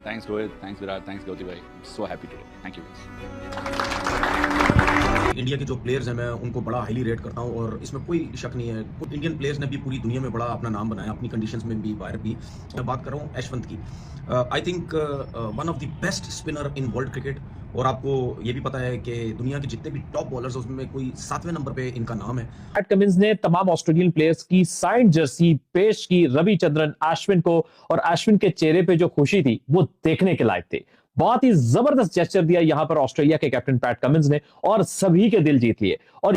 Thanks Rohit, thanks Virat, thanks Gauti bhai. I'm so happy today. Thank you guys. India के जो players हैं मैं उनको बड़ा हाईली रेट करता हूं और इसमें कोई शक नहीं है। इंडियन प्लेयर्स ने भी पूरी दुनिया में बड़ा अपना नाम बनाया, अपनी कंडीशंस में भी, बाहर भी। मैं बात कर रहा हूं यशवंत की। I think one of the best spinner in world cricket. और आपको ये भी पता है कि दुनिया के जितने भी टॉप बॉलर्स हैं उसमें कोई 7वें नंबर पे इनका नाम है। पैट कमिंस ने तमाम ऑस्ट्रेलियन प्लेयर्स की साइंड जर्सी पेश की रविचंद्रन अश्विन को, और अश्विन के चेहरे पे जो खुशी थी वो देखने के लायक थी। बहुत ही जबरदस्त जेस्चर दिया यहां पर ऑस्ट्रेलिया के कैप्टन पैट कमिंस ने और सभी के दिल जीत लिए। और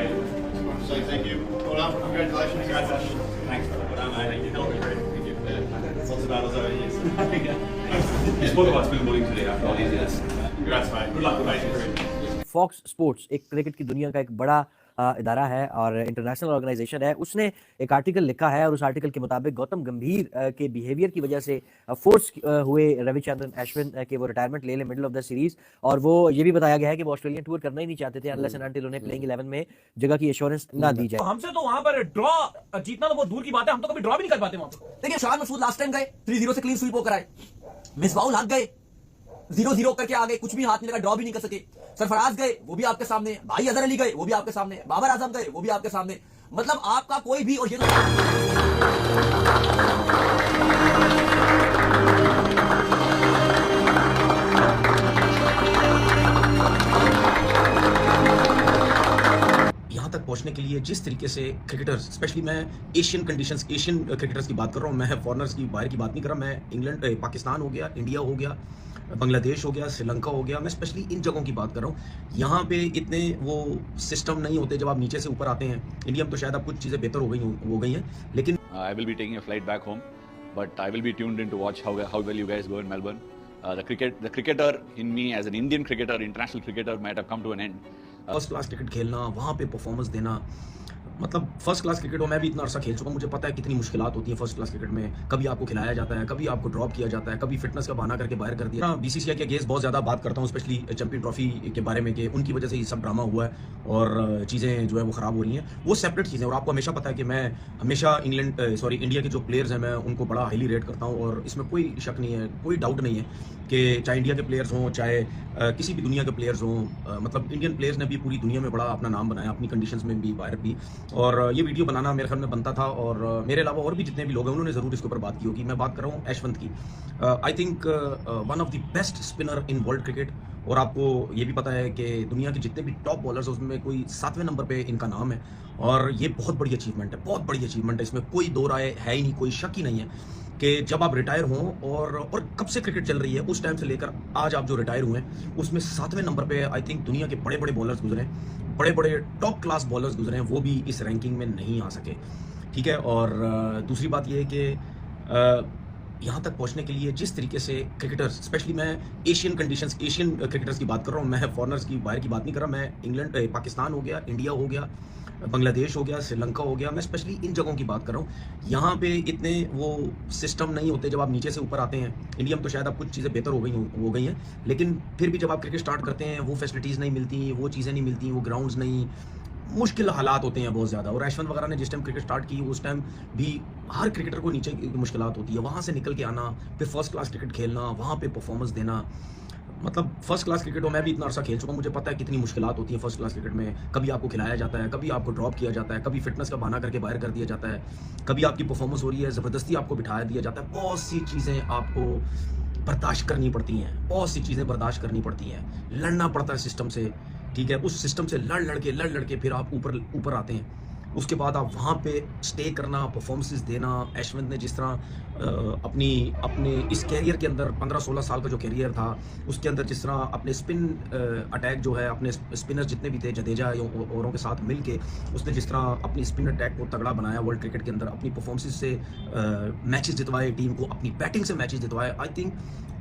फॉक्स स्पोर्ट्स एक क्रिकेट की दुनिया का एक बड़ा इदारा है और इंटरनेशनल ऑर्गेनाइजेशन है। उसने एक आर्टिकल लिखा है और उस आर्टिकल के मुताबिक गौतम गंभीर के बिहेवियर की वजह से फोर्स हुए रविचंद्रन अश्विन के वो रिटायरमेंट ले मिडिल ऑफ द सीरीज। और वो ये भी बताया गया है कि वो ऑस्ट्रेलियन टूर करना ही नहीं चाहते थे अनलेस एंड अनटिल उन्हें प्लेइंग 11 में जगह की एश्योरेंस ना दी जाए। हमसे तो वहां पर ड्रॉ जीतना तो बहुत दूर की बात है, हम तो कभी ड्रॉ भी नहीं कर पाते वहां पर। देखिए शान मसूद लास्ट टाइम गए 3-0 से क्लीन स्वीप होकर आए, मिसबाउल हक गए 0-0 करके आ गए, कुछ भी हाथ में लगा, ड्रॉ भी नहीं कर सके। सरफराज गए वो भी आपके सामने, भाई अजहर अली गए वो भी आपके सामने, बाबर आजम गए वो भी आपके सामने। मतलब आपका कोई भी, और ये तो यहाँ तक पहुँचने के लिए जिस तरीके से क्रिकेटर्स, स्पेशली मैं एशियन कंडीशंस, एशियन क्रिकेटर्स की बात कर रहा हूँ, मैं फॉरनर्स की, बाहर की बात नहीं कर रहा। मैं इंग्लैंड, पाकिस्तान हो गया, इंडिया हो गया, बांग्लादेश हो गया, श्रीलंका हो गया, मैं स्पेशली इन जगहों की बात कर रहा हूँ। यहाँ पे इतने वो सिस्टम नहीं होते जब आप नीचे से ऊपर आते हैं। इंडिया में तो शायद अब कुछ चीज़ें बेहतर हो गई हैं, लेकिन I will be taking a flight back home, but I will be tuned in to watch how well you guys go in Melbourne. The cricketer in me as an Indian cricketer, international cricketer, might have come to an end. First class cricket खेलना, वहाँ पे performance देना, मतलब first class cricket में मैं भी इतना अर्सा खेल चुका हूँ, मुझे पता है कितनी मुश्किलात होती है फर्स्ट क्लास क्रिकेट में। कभी आपको खिलाया जाता है, कभी आपको ड्रॉप किया जाता है, कभी फिटनेस का बहाना करके बाहर कर दिया। बीसीसीआई के अगेंस्ट बहुत ज़्यादा बात करता हूँ, स्पेशली चैंपियन ट्रॉफी के बारे में, कि उनकी वजह से ये सब ड्रामा हुआ है और चीज़ें जो है वो ख़राब हो रही हैं। वो सेपरेट चीज़ें, और आपको हमेशा पता है कि मैं हमेशा इंडिया के जो प्लेयर्स हैं मैं उनको बड़ा हाईली रेट करता हूँ और इसमें कोई शक नहीं है, कोई डाउट नहीं है कि चाहे इंडिया के प्लेयर्स हों, चाहे किसी भी दुनिया के प्लेयर्स हों, मतलब इंडियन प्लेयर्स ने भी पूरी दुनिया में बड़ा अपना नाम बनाया, अपनी कंडीशंस में भी, बाहर भी। और ये वीडियो बनाना मेरे ख्याल में बनता था, और मेरे अलावा और भी जितने भी लोग हैं उन्होंने ज़रूर इसके ऊपर बात की होगी। मैं बात कर रहा हूँ यशवंत की। I think one of the best spinner in world cricket. और आपको ये भी पता है कि दुनिया के जितने भी टॉप बॉलर्स हैं उसमें कोई 7वें नंबर पे इनका नाम है, और ये बहुत बड़ी अचीवमेंट है, बहुत बड़ी अचीवमेंट है। इसमें कोई दो राय है ही नहीं, कोई शक ही नहीं है कि जब आप रिटायर हों, और कब से क्रिकेट चल रही है उस टाइम से लेकर आज आप जो रिटायर हुए हैं, उसमें 7वें नंबर पे आई थिंक दुनिया के बड़े बड़े बॉलर्स गुजरे, बड़े बड़े टॉप क्लास बॉलर्स गुजरे हैं, वो भी इस रैंकिंग में नहीं आ सके। ठीक है। और दूसरी बात ये है कि यहाँ तक पहुँचने के लिए जिस तरीके से क्रिकेटर्स, स्पेशली मैं एशियन कंडीशंस, एशियन क्रिकेटर्स की बात कर रहा हूँ, मैं फॉरनर्स की, बाहर की बात नहीं कर रहा। मैं इंग्लैंड, पाकिस्तान हो गया, इंडिया हो गया, बांग्लादेश हो गया, श्रीलंका हो गया, मैं स्पेशली इन जगहों की बात कर रहा हूँ। यहाँ पे इतने वो सिस्टम नहीं होते जब आप नीचे से ऊपर आते हैं। इंडिया में तो शायद अब कुछ चीज़ें बेहतर हो गई हैं, लेकिन फिर भी जब आप क्रिकेट स्टार्ट करते हैं वो फैसिलिटीज़ नहीं मिलती, वो चीज़ें नहीं मिलती, वो ग्राउंड्स नहीं, मुश्किल हालात होते हैं बहुत ज़्यादा। और यशवंत वगैरह ने जिस टाइम क्रिकेट स्टार्ट की उस टाइम भी हर क्रिकेटर को नीचे की मुश्किलात होती है, वहाँ से निकल के आना, फिर फर्स्ट क्लास क्रिकेट खेलना, वहाँ पे परफॉर्मेंस देना। मतलब फर्स्ट क्लास क्रिकेट में मैं भी इतना अर्सा खेल चुका हूँ, मुझे पता है कितनी मुश्किलात होती है फर्स्ट क्लास क्रिकेट में। कभी आपको खिलाया जाता है, कभी आपको ड्रॉप किया जाता है, कभी फिटनेस का बहाना करके बाहर कर दिया जाता है, कभी आपकी परफॉर्मेंस हो रही है ज़बरदस्ती आपको बिठाया दिया जाता है। बहुत सी चीज़ें आपको बर्दाश्त करनी पड़ती हैं, बहुत सी चीज़ें बर्दाश्त करनी पड़ती हैं, लड़ना पड़ता है सिस्टम से। ठीक है। उस सिस्टम से लड़ लड़ के फिर आप ऊपर आते हैं। उसके बाद आप वहाँ पे स्टे करना, परफॉर्मेंसेस देना। यशवंत ने जिस तरह अपने इस कैरियर के अंदर 15-16 साल का जो कैरियर था उसके अंदर जिस तरह अपने स्पिन अटैक जो है, अपने स्पिनर्स जितने भी थे, जडेजा औरों के साथ मिल के उसने जिस तरह अपनी स्पिन अटैक को तगड़ा बनाया वर्ल्ड क्रिकेट के अंदर, अपनी परफॉर्मेंसेस से मैचेस जितवाए टीम को, अपनी बैटिंग से मैचेस जितवाए। आई थिंक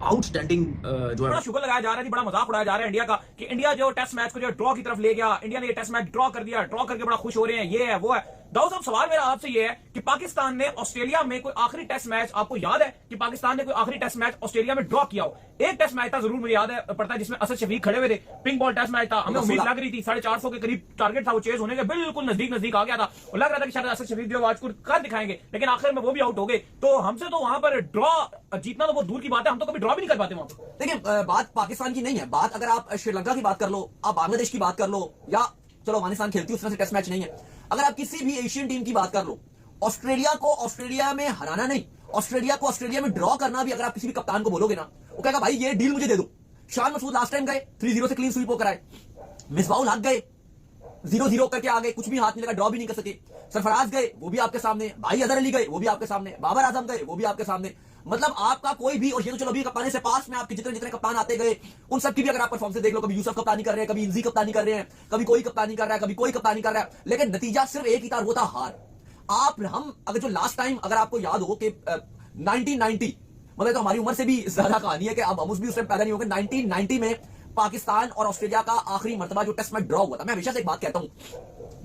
आउटस्टैंडिंग जो है। बड़ा शुगर लगाया जा रहा है, बड़ा मजाक उड़ाया जा रहा है इंडिया का कि इंडिया जो टेस्ट मैच को जो ड्रॉ की तरफ ले गया, इंडिया ने ये टेस्ट मैच ड्रॉ कर दिया, ड्रॉ करके बड़ा खुश हो रहे हैं, ये है वो है। दाऊद साहब, सवाल मेरा आपसे ये है कि पाकिस्तान ने ऑस्ट्रेलिया में कोई आखिरी टेस्ट मैच, आपको याद है कि पाकिस्तान ने कोई आखिरी टेस्ट मैच ऑस्ट्रेलिया में ड्रॉ किया हो? एक टेस्ट मैच था, जरूर मुझे याद है पड़ता है, जिसमें असद शफीक खड़े हुए थे, पिंक बॉल टेस्ट मैच था, हमें उम्मीद लग रही थी 450 के करीब टारगेट था, वो चेज होने के बिल्कुल नजदीक आ गया था, और लग रहा था कि शायद असद शफीक जो आज को कर दिखाएंगे, लेकिन आखिर में वो भी आउट हो गए। तो हमसे तो वहां पर ड्रॉ जीतना तो बहुत दूर की बात है, हम तो कभी ड्रॉ भी नहीं कर पाते वहां पर। देखिए, बात पाकिस्तान की नहीं है, बात अगर आप श्रीलंका की बात कर लो, आप बांग्लादेश की बात कर लो, या चलो अफगानिस्तान खेलती है उस तरह से टेस्ट मैच नहीं है, अगर आप किसी भी एशियन टीम की बात कर लो, ऑस्ट्रेलिया को ऑस्ट्रेलिया में हराना नहीं, ऑस्ट्रेलिया को ऑस्ट्रेलिया में ड्रॉ करना भी अगर आप किसी भी कप्तान को बोलोगे ना, वो कहेगा भाई ये डील मुझे दे दो। शान मसूद लास्ट टाइम गए 3-0 से क्लीन स्वीप होकर आए, मिसबाउल हक गए 0-0 करके आ गए, कुछ भी हाथ नहीं लगा, ड्रॉ भी नहीं कर सके, सरफराज गए वो भी आपके सामने, भाई अजहर अली गए वो भी आपके सामने, बाबर आजम गए वो भी आपके सामने, मतलब आपका कोई भी, और ये तो चलो अभी कप्तानी से पास में आपके जितने कप्तान आते गए उन सब की भी अगर आप परफॉर्मेंस देख लो, कभी यूसुफ कप्तानी कर रहे हैं, कभी इंजी कप्तानी कर रहे हैं, कभी कोई कप्तानी कर रहा है, कभी कोई कप्तानी कर रहा है, लेकिन नतीजा सिर्फ एक ही था, वो था हार। आप हम अगर जो लास्ट टाइम अगर आपको याद हो कि 1990, मतलब तो हमारी उम्र से भी ज्यादा कहानी है कि अब हम उस टाइम पैदा नहीं हो गए, 1990 में पाकिस्तान और ऑस्ट्रेलिया का आखिरी मर्तबा जो टेस्ट मैच ड्रॉ हुआ था, मैं हमेशा से एक बात कहता हूं,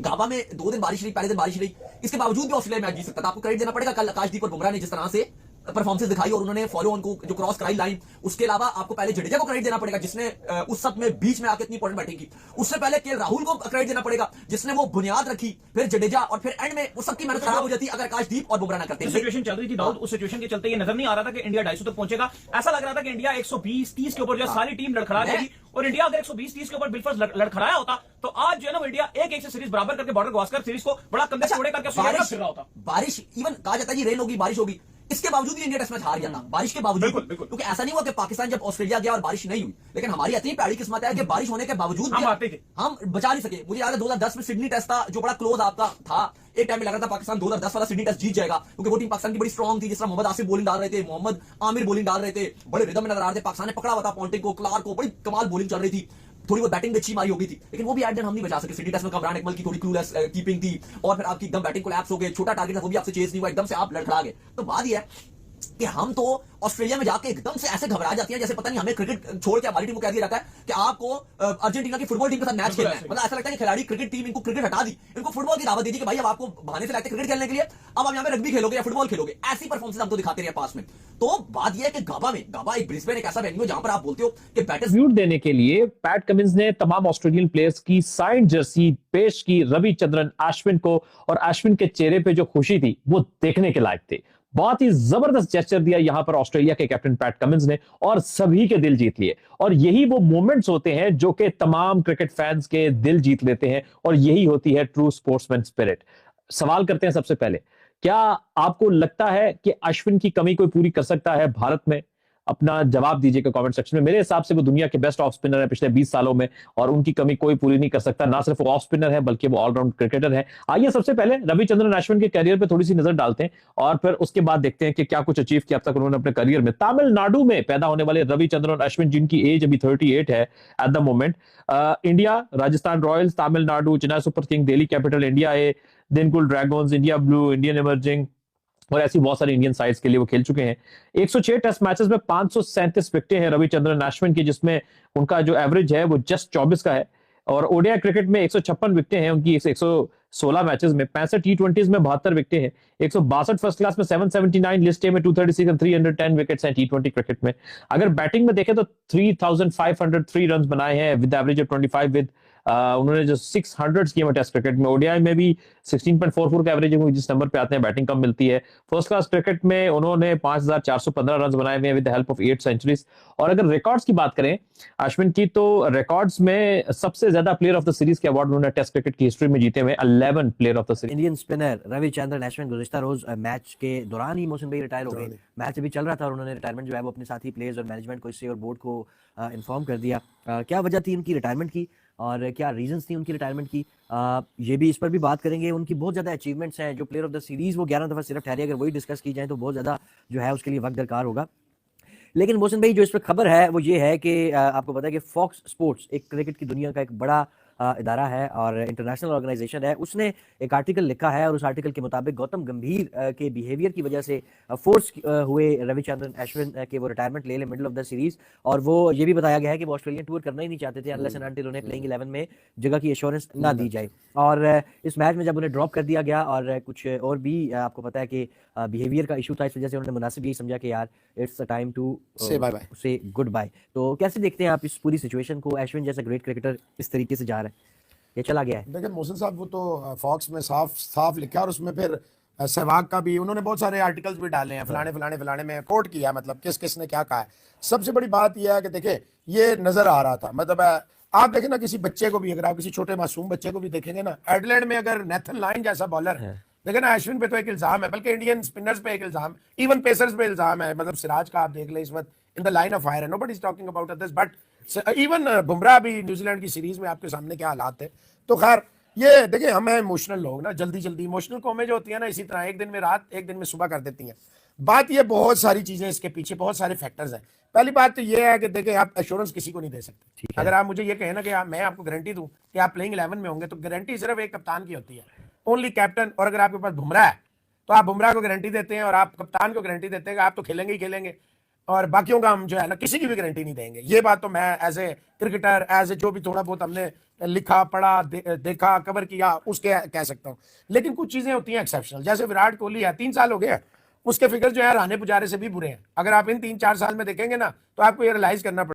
गाबा में 2 दिन बारिश रही, पहले दिन बारिश रही, इसके बावजूद भी ऑस्ट्रेलिया मैच जीत सकता था। आपको क्रेडिट देना पड़ेगा कल आकाशदीप और बुमराह ने जिस तरह से परफॉर्मेंस दिखाई और उन्होंने फॉलो ऑन को जो क्रॉस कराई लाइन, उसके अलावा आपको पहले जडेजा को क्रेडिट देना पड़ेगा जिसने उस सब में बीच में आके इतनी इंपॉर्टेंट बैटिंग की, उससे पहले केएल राहुल को क्रेडिट देना पड़ेगा जिसने वो बुनियाद रखी, फिर जडेजा, और फिर एंड में वो सबकी मेहनत खराब हो जाती अगर आकाशदीप और बुमराह ना करते। सिचुएशन चल रही थी दाऊद, उस सिचुएशन के चलते ये नजर नहीं आ रहा था कि इंडिया 250 तक पहुंचेगा, ऐसा लग रहा था कि इंडिया 120-30 के ऊपर जो सारी टीम लड़खड़ा जाएगी, और इंडिया अगर 120-30 के ऊपर बिलफर्ज लड़खड़ाया होता तो आज जो है ना इंडिया 1-1 से सीरीज बराबर करके बॉर्डर गवास्कर सीरीज को बड़ा कंधे से उड़े करके फिर रहा होता। बारिश इवन कहा जाता है जी रेन होगी, बारिश होगी, इसके बावजूद भी इंडिया टेस्ट मैच हार गया था, बारिश के बावजूद, क्योंकि ऐसा नहीं हुआ कि पाकिस्तान जब ऑस्ट्रेलिया गया और बारिश नहीं हुई, लेकिन हमारी इतनी प्यारी किस्मत है कि बारिश होने के बावजूद हम बचा नहीं सके। मुझे याद है 2010 में सिडनी टेस्ट था जो बड़ा क्लोज आपका था, एक टाइम में लग रहा था पाकिस्तान 2010 वाला सिडनी टेस्ट जीत जाएगा, क्योंकि वो टीम पाकिस्तान की बड़ी स्ट्रॉन्ग थी, जिस तरह मोहम्मद आसिफ बॉलिंग डाल रहे थे, मोहम्मद आमिर बॉलिंग डाल रहे थे, बड़े रिदम में नजर आ रहे थे, पाकिस्तान ने पकड़ा हुआ था पॉन्टिंग को, क्लार्क को, बड़ी कमाल बॉलिंग चल रही थी, थोड़ी बहुत बैटिंग भी अच्छी मारी होगी थी, लेकिन वो भी एट द एंड हम नहीं बचा सके। सिडनी टेस्ट में कमरान इकबाल की थोड़ी क्लूलेस कीपिंग थी, और फिर आपकी एकदम बैटिंग कोलैप्स हो गए, छोटा टारगेट था वो भी आपसे चेस नहीं हुआ, एकदम से आप लड़खड़ा गए। तो बात यह है कि हम तो ऑस्ट्रेलिया में जाके एकदम से ऐसे घबरा जाती हैं जैसे पता नहीं हमें क्रिकेट छोड़ के हमारी टीम को कह दिया जाता है कि आपको अर्जेंटीना की फुटबॉल टीम के साथ मैच खेलना है, मतलब ऐसा लगता है कि खिलाड़ी क्रिकेट टीम इनको क्रिकेट हटा दी, इनको फुटबॉल की दावत दी कि भाई अब आपको बहाने से लाते क्रिकेट खेलने के लिए, अब आप यहाँ पे रग्बी खेलोगे या फुटबॉल खेलोगे, ऐसी परफॉर्मेंस हम तो दिखाते रहे पास में। तो बात यह है कि गाबा एक ब्रिस्बेन एक ऐसा वेन्यू है जहां पर आप बोलते हो कि ट्रिब्यूट देने के लिए पैट कमिंस ने तमाम ऑस्ट्रेलियन प्लेयर्स की साइंड जर्सी पेश की रविचंद्रन अश्विन को, और अश्विन के चेहरे पे जो खुशी थी वो देखने के लायक थे। बहुत ही जबरदस्त जेस्चर दिया यहां पर ऑस्ट्रेलिया के कैप्टन पैट कमिंस ने और सभी के दिल जीत लिए, और यही वो मोमेंट्स होते हैं जो कि तमाम क्रिकेट फैंस के दिल जीत लेते हैं, और यही होती है ट्रू स्पोर्ट्समैन स्पिरिट। सवाल करते हैं सबसे पहले, क्या आपको लगता है कि अश्विन की कमी कोई पूरी कर सकता है भारत में? अपना जवाब दीजिएगा कमेंट सेक्शन में। मेरे हिसाब से वो दुनिया के बेस्ट ऑफ स्पिनर है पिछले 20 सालों में, और उनकी कमी कोई पूरी नहीं कर सकता। ना सिर्फ वो ऑफ स्पिनर है बल्कि वो ऑलराउंड क्रिकेटर है। आइए सबसे पहले रविचंद्रन अश्विन के करियर पे थोड़ी सी नजर डालते हैं, और फिर उसके बाद देखते हैं कि क्या कुछ अचीव किया अब तक उन्होंने अपने करियर में। तमिलनाडु में पैदा होने वाले रविचंद्रन अश्विन, जिनकी एज अभी 38 है at the moment, India, Rajasthan Royals, Tamil Nadu, Chennai Super King, Delhi Capital, India A, Dindigul Dragons, India Blue, Indian Emerging और ऐसी बहुत सारी इंडियन साइड्स के लिए वो खेल चुके हैं। 106 टेस्ट मैचेस में 537 विकेटें हैं रविचंद्रन अश्विन की, जिसमें उनका जो एवरेज है वो जस्ट 24 का है। और ओडीआई क्रिकेट में 156 विकेटें हैं उनकी 116 मैचेस में, 65 टी20 में 72 विकेटें हैं, 162 फर्स्ट क्लास में, 779 लिस्ट ए में, 236 और 310 विकेट्स हैं टी20 क्रिकेट में। अगर बैटिंग में देखें तो 3503 रन बनाए हैं विद एवरेज ऑफ 25 विद उन्होंने जो 600 किए टेस्ट क्रिकेट में। ओडीआई में भी 16.44 का एवरेज है, जिस नंबर पे आते हैं बैटिंग कम मिलती है। फर्स्ट क्लास क्रिकेट में उन्होंने 5415 रन बनाए हुए with the help of 8 centuries. और अगर रिकॉर्ड्स की बात करें अश्विन की, तो रिकॉर्ड्स में सबसे ज्यादा प्लेयर ऑफ द सीरीज के अवार्ड उन्होंने टेस्ट क्रिकेट की हिस्ट्री में जीते हुए 11 player of the series. Indian spinner Ravichandran Ashwin गुज़िश्ता रोज मैच के दौरान ही मोहसिन भाई रिटायर हो गए। मैच अभी चल रहा था और उन्होंने रिटायरमेंट जो है वो अपने साथी प्लेयर्स और मैनेजमेंट को, इससे और बोर्ड को इन्फॉर्म कर दिया। क्या वजह थी उनकी रिटायरमेंट की और क्या रीजंस थी उनकी रिटायरमेंट की, ये भी, इस पर भी बात करेंगे। उनकी बहुत ज़्यादा अचीवमेंट्स हैं, जो प्लेयर ऑफ द सीरीज़ वो 11 दफ़ा सिर्फ ठहरे, अगर वही डिस्कस की जाए तो बहुत ज़्यादा जो है उसके लिए वक्त दरकार होगा। लेकिन मोहसिन भाई जो इस पर खबर है वो ये है कि आपको पता है कि फॉक्स स्पोर्ट्स एक क्रिकेट की दुनिया का एक बड़ा इदारा है और इंटरनेशनल ऑर्गेनाइजेशन है, उसने एक आर्टिकल लिखा है और उस आर्टिकल के मुताबिक गौतम गंभीर के बिहेवियर की वजह से फोर्स हुए रविचंद्रन अश्विन के वो रिटायरमेंट ले मिडिल ऑफ द सीरीज। और वो ये भी बताया गया है कि वो ऑस्ट्रेलियन टूर करना ही नहीं चाहते थे अनलेस एंड अनटिल उन्हें प्लेइंग 11 में जगह की एश्योरेंस ना दी जाए। और इस मैच में जब उन्हें ड्रॉप कर दिया गया और कुछ और भी आपको पता है कि बिहेवियर का इशू था, इस वजह से उन्होंने मुनासिब यही समझा कि यार इट्स अ टाइम टू से गुड बाय। तो कैसे देखते हैं आप इस पूरी सिचुएशन को? अश्विन जैसा ग्रेट क्रिकेटर इस तरीके से जा रहा है, ये चला गया है। देखिए मोहसिन साहब, वो तो फॉक्स में साफ साफ लिखा और उसमें फिर सहवाग का भी उन्होंने बहुत सारे आर्टिकल्स भी डाले हैं, फलाने में कोट किया, मतलब किस किस ने क्या कहा है। सबसे बड़ी बात यह है कि देखिए ये नजर आ रहा था, मतलब आप देखें ना, किसी बच्चे को भी, अगर आप किसी छोटे मासूम बच्चे को भी देखेंगे ना, एडलेड में अगर नेथन लाइन जैसा बॉलर है, देखे ना, अश्विन पे तो एक इल्जाम है, बल्कि इंडियन स्पिनर्स पे एक इल्जाम, इवन पेसर्स पे इल्जाम है, मतलब सिराज का आप देख ले इस वक्त in the line of fire है, nobody is talking about this, but even Bumrah भी न्यूजीलैंड की सीरीज में आपके सामने क्या हालात थे। तो खैर ये देखिए, हम हैं इमोशनल लोग ना, जल्दी इमोशनल कौमें जो होती है ना, इसी तरह एक दिन में रात एक दिन में सुबह कर देती हैं। बात ये बहुत सारी चीजें इसके पीछे, बहुत सारे फैक्टर्स हैं। पहली बात तो ये है कि देखिए आप एश्योरेंस किसी को नहीं दे सकते। अगर आप मुझे ये कहें ना कि मैं आपको गारंटी दूं कि आप प्लेइंग 11 में होंगे, तो गारंटी सिर्फ एक कप्तान की होती है, ओनली कैप्टन। और अगर आपके पास बुमराह है तो आप बुमराह को गारंटी देते हैं और आप कप्तान को गारंटी देते हैं कि आप तो खेलेंगे ही खेलेंगे, और बाकियों का हम जो है ना किसी की भी गारंटी नहीं देंगे। ये बात तो मैं as a cricketer, as a जो भी थोड़ा बहुत हमने लिखा पढ़ा देखा कवर किया उसके कह सकता हूँ। लेकिन कुछ चीजें होती हैं एक्सेप्शनल, जैसे विराट कोहली है, 3 साल हो गए, उसके फिगर जो है राने पुजारे से भी बुरे हैं। अगर आप इन 3-4 साल में देखेंगे ना, तो आपको ये रियलाइज करना